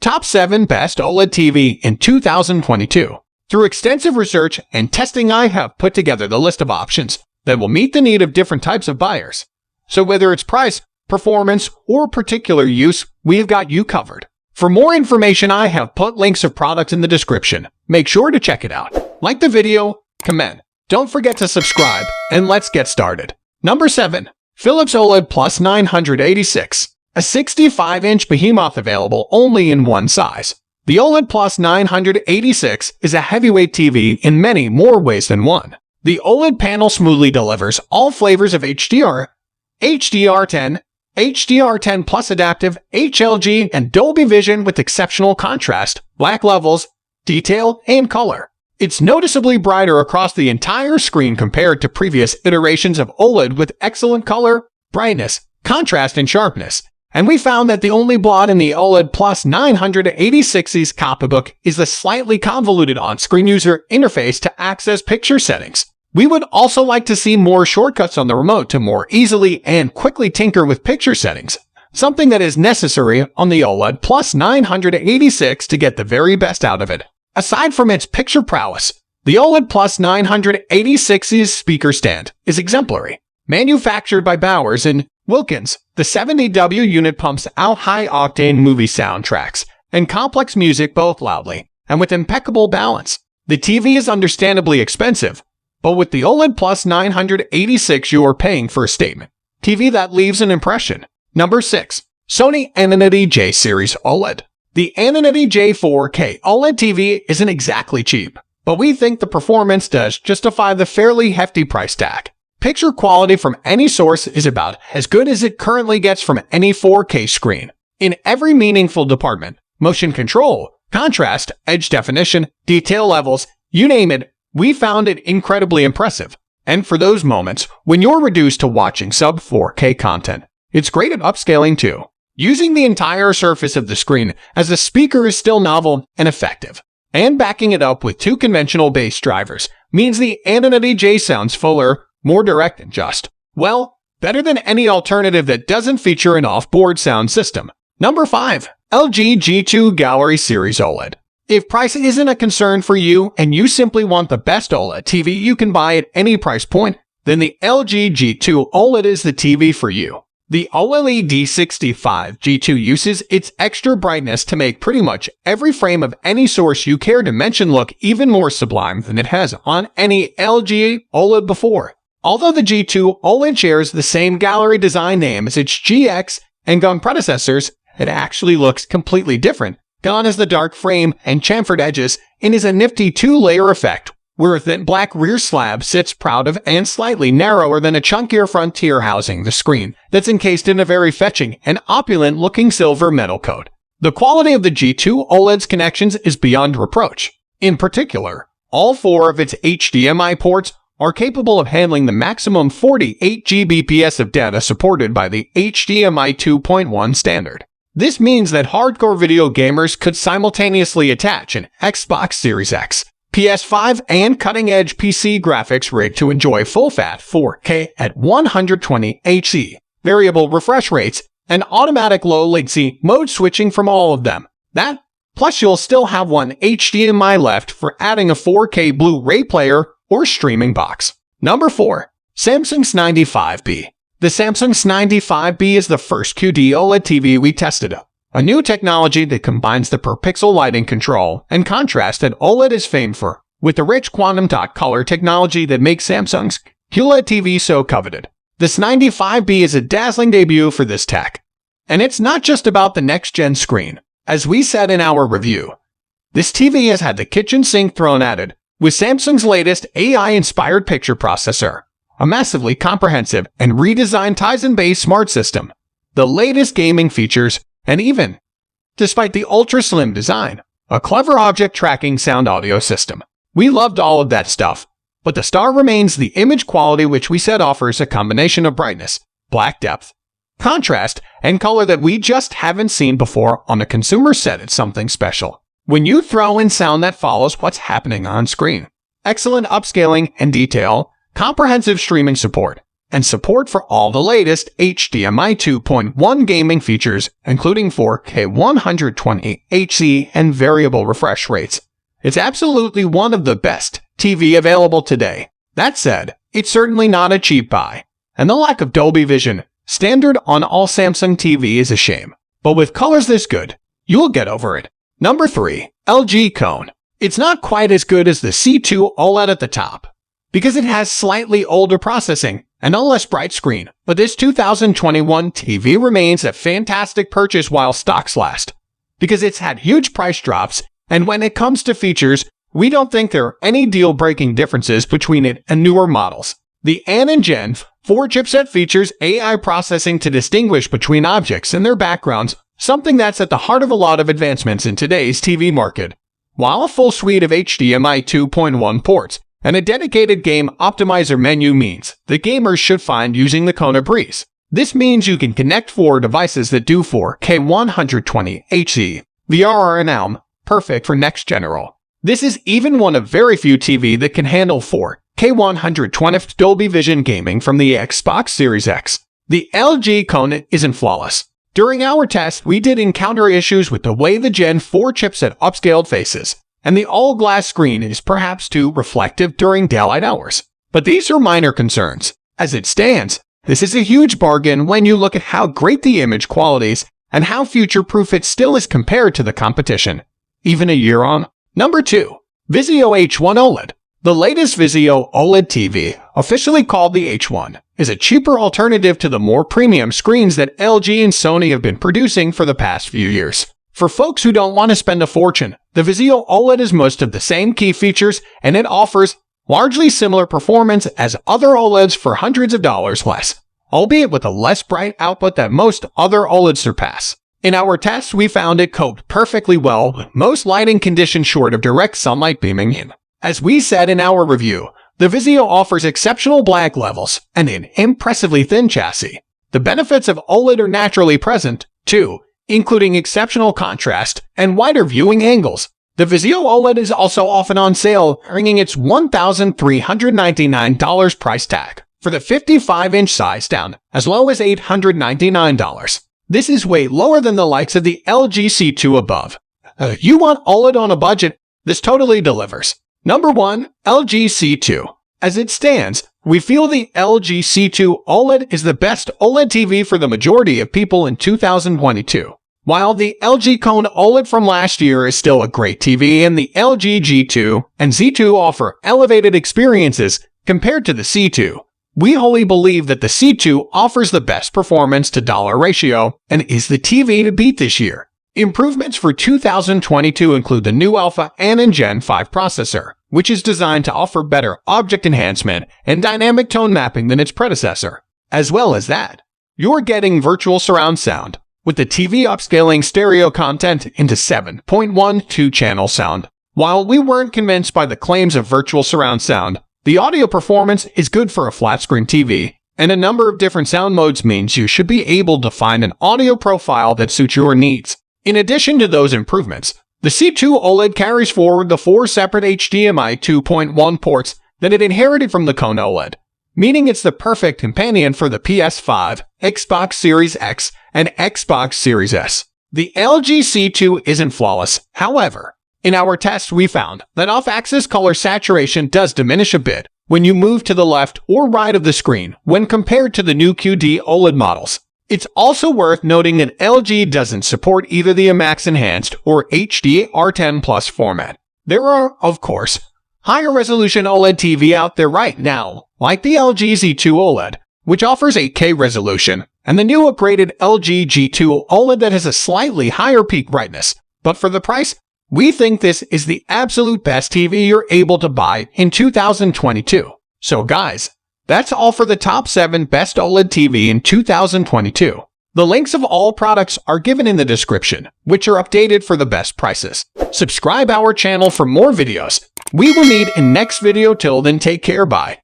Top 7 Best OLED TV in 2022. Through extensive research and testing, I have put together the list of options that will meet the need of different types of buyers. So whether it's price, performance, or particular use, we've got you covered. For more information, I have put links of products in the description. Make sure to check it out. Like the video, comment. Don't forget to subscribe, and let's get started. Number 7. Philips OLED Plus 986. A 65-inch behemoth available only in one size. The OLED Plus 986 is a heavyweight TV in many more ways than one. The OLED panel smoothly delivers all flavors of HDR, HDR10, HDR10 Plus Adaptive, HLG, and Dolby Vision with exceptional contrast, black levels, detail, and color. It's noticeably brighter across the entire screen compared to previous iterations of OLED with excellent color, brightness, contrast, and sharpness. And we found that the only blot in the OLED Plus 986's copybook is the slightly convoluted on-screen user interface to access picture settings. We would also like to see more shortcuts on the remote to more easily and quickly tinker with picture settings, something that is necessary on the OLED Plus 986 to get the very best out of it. Aside from its picture prowess, the OLED Plus 986's speaker stand is exemplary. Manufactured by Bowers & Wilkins, the 70W unit pumps out high-octane movie soundtracks and complex music both loudly and with impeccable balance. The TV is understandably expensive, but with the OLED Plus 986 you are paying for a statement TV that leaves an impression. Number 6. Sony Aninity J Series OLED. The Aninity J 4K OLED TV isn't exactly cheap, but we think the performance does justify the fairly hefty price tag. Picture quality from any source is about as good as it currently gets from any 4K screen. In every meaningful department, motion control, contrast, edge definition, detail levels, you name it, we found it incredibly impressive. And for those moments when you're reduced to watching sub-4K content, it's great at upscaling too. Using the entire surface of the screen as a speaker is still novel and effective. And backing it up with two conventional bass drivers means the Aninity J sounds fuller, more direct, and just, well, better than any alternative that doesn't feature an off-board sound system. Number 5. LG G2 Gallery Series OLED. If price isn't a concern for you and you simply want the best OLED TV you can buy at any price point, then the LG G2 OLED is the TV for you. The OLED 65 G2 uses its extra brightness to make pretty much every frame of any source you care to mention look even more sublime than it has on any LG OLED before. Although the G2 OLED shares the same gallery design name as its GX and GUN predecessors, it actually looks completely different. Gone is the dark frame and chamfered edges and is a nifty two-layer effect, where a thin black rear slab sits proud of and slightly narrower than a chunkier frontier housing the screen that's encased in a very fetching and opulent-looking silver metal coat. The quality of the G2 OLED's connections is beyond reproach. In particular, all 4 of its HDMI ports are capable of handling the maximum 48 Gbps of data supported by the HDMI 2.1 standard. This means that hardcore video gamers could simultaneously attach an Xbox Series X, PS5, and cutting-edge PC graphics rig to enjoy full-fat 4K at 120 Hz, variable refresh rates, and automatic low-latency mode switching from all of them. That, plus you'll still have one HDMI left for adding a 4K Blu-ray player or streaming box. Number 4. Samsung's 95B. The Samsung's 95B is the first QD OLED TV we tested. A new technology that combines the per-pixel lighting control and contrast that OLED is famed for, with the rich quantum dot color technology that makes Samsung's QLED TV so coveted. This 95B is a dazzling debut for this tech. And it's not just about the next-gen screen. As we said in our review, this TV has had the kitchen sink thrown at it, with Samsung's latest AI-inspired picture processor, a massively comprehensive and redesigned Tizen-based smart system, the latest gaming features, and even, despite the ultra-slim design, a clever object tracking sound audio system. We loved all of that stuff, but the star remains the image quality, which we said offers a combination of brightness, black depth, contrast, and color that we just haven't seen before on a consumer set. It's something special. When you throw in sound that follows what's happening on screen, excellent upscaling and detail, comprehensive streaming support, and support for all the latest HDMI 2.1 gaming features, including 4K 120 Hz and variable refresh rates. It's absolutely one of the best TV available today. That said, it's certainly not a cheap buy, and the lack of Dolby Vision standard on all Samsung TV is a shame. But with colors this good, you'll get over it. Number 3. LG Cone. It's not quite as good as the C2 OLED at the top, because it has slightly older processing and a less bright screen, but this 2021 TV remains a fantastic purchase while stocks last, because it's had huge price drops, and when it comes to features, we don't think there are any deal-breaking differences between it and newer models. The AN Gen 4 chipset features AI processing to distinguish between objects and their backgrounds, something that's at the heart of a lot of advancements in today's TV market. While a full suite of HDMI 2.1 ports and a dedicated game optimizer menu means that gamers should find using the Kona breeze. This means you can connect 4 devices that do 4K 120 Hz. VR and ALM, perfect for next general. This is even one of very few TV that can handle 4K 120 Dolby Vision gaming from the Xbox Series X. The LG Kona isn't flawless. During our test, we did encounter issues with the way the Gen 4 chipset upscaled faces, and the all-glass screen is perhaps too reflective during daylight hours. But these are minor concerns. As it stands, this is a huge bargain when you look at how great the image quality is and how future-proof it still is compared to the competition, even a year on. Number 2. Vizio H1 OLED. The latest Vizio OLED TV, officially called the H1, is a cheaper alternative to the more premium screens that LG and Sony have been producing for the past few years. For folks who don't want to spend a fortune, the Vizio OLED has most of the same key features, and it offers largely similar performance as other OLEDs for hundreds of dollars less, albeit with a less bright output that most other OLEDs surpass. In our tests, we found it coped perfectly well with most lighting conditions short of direct sunlight beaming in. As we said in our review, the Vizio offers exceptional black levels and an impressively thin chassis. The benefits of OLED are naturally present, too, including exceptional contrast and wider viewing angles. The Vizio OLED is also often on sale, earning its $1,399 price tag for the 55-inch size down as low as $899. This is way lower than the likes of the LG C2 above. If you want OLED on a budget, this totally delivers. Number 1. LG C2. As it stands, we feel the LG C2 OLED is the best OLED TV for the majority of people in 2022. While the LG Kona OLED from last year is still a great TV, and the LG G2 and Z2 offer elevated experiences compared to the C2, we wholly believe that the C2 offers the best performance to dollar ratio and is the TV to beat this year. Improvements for 2022 include the new Alpha and Gen 5 processor, which is designed to offer better object enhancement and dynamic tone mapping than its predecessor. As well as that, you're getting virtual surround sound, with the TV upscaling stereo content into 7.12 channel sound. While we weren't convinced by the claims of virtual surround sound, the audio performance is good for a flat-screen TV, and a number of different sound modes means you should be able to find an audio profile that suits your needs. In addition to those improvements, the C2 OLED carries forward the 4 separate HDMI 2.1 ports that it inherited from the Kona OLED, meaning it's the perfect companion for the PS5, Xbox Series X, and Xbox Series S. The LG C2 isn't flawless, however. In our test, we found that off-axis color saturation does diminish a bit when you move to the left or right of the screen when compared to the new QD OLED models. It's also worth noting that LG doesn't support either the IMAX Enhanced or HDR10 Plus format. There are, of course, higher resolution OLED TV out there right now, like the LG Z2 OLED, which offers 8K resolution, and the new upgraded LG G2 OLED that has a slightly higher peak brightness. But for the price, we think this is the absolute best TV you're able to buy in 2022. So guys, that's all for the top 7 best OLED TV in 2022. The links of all products are given in the description, which are updated for the best prices. Subscribe our channel for more videos. We will meet in next video. Till then, take care, bye.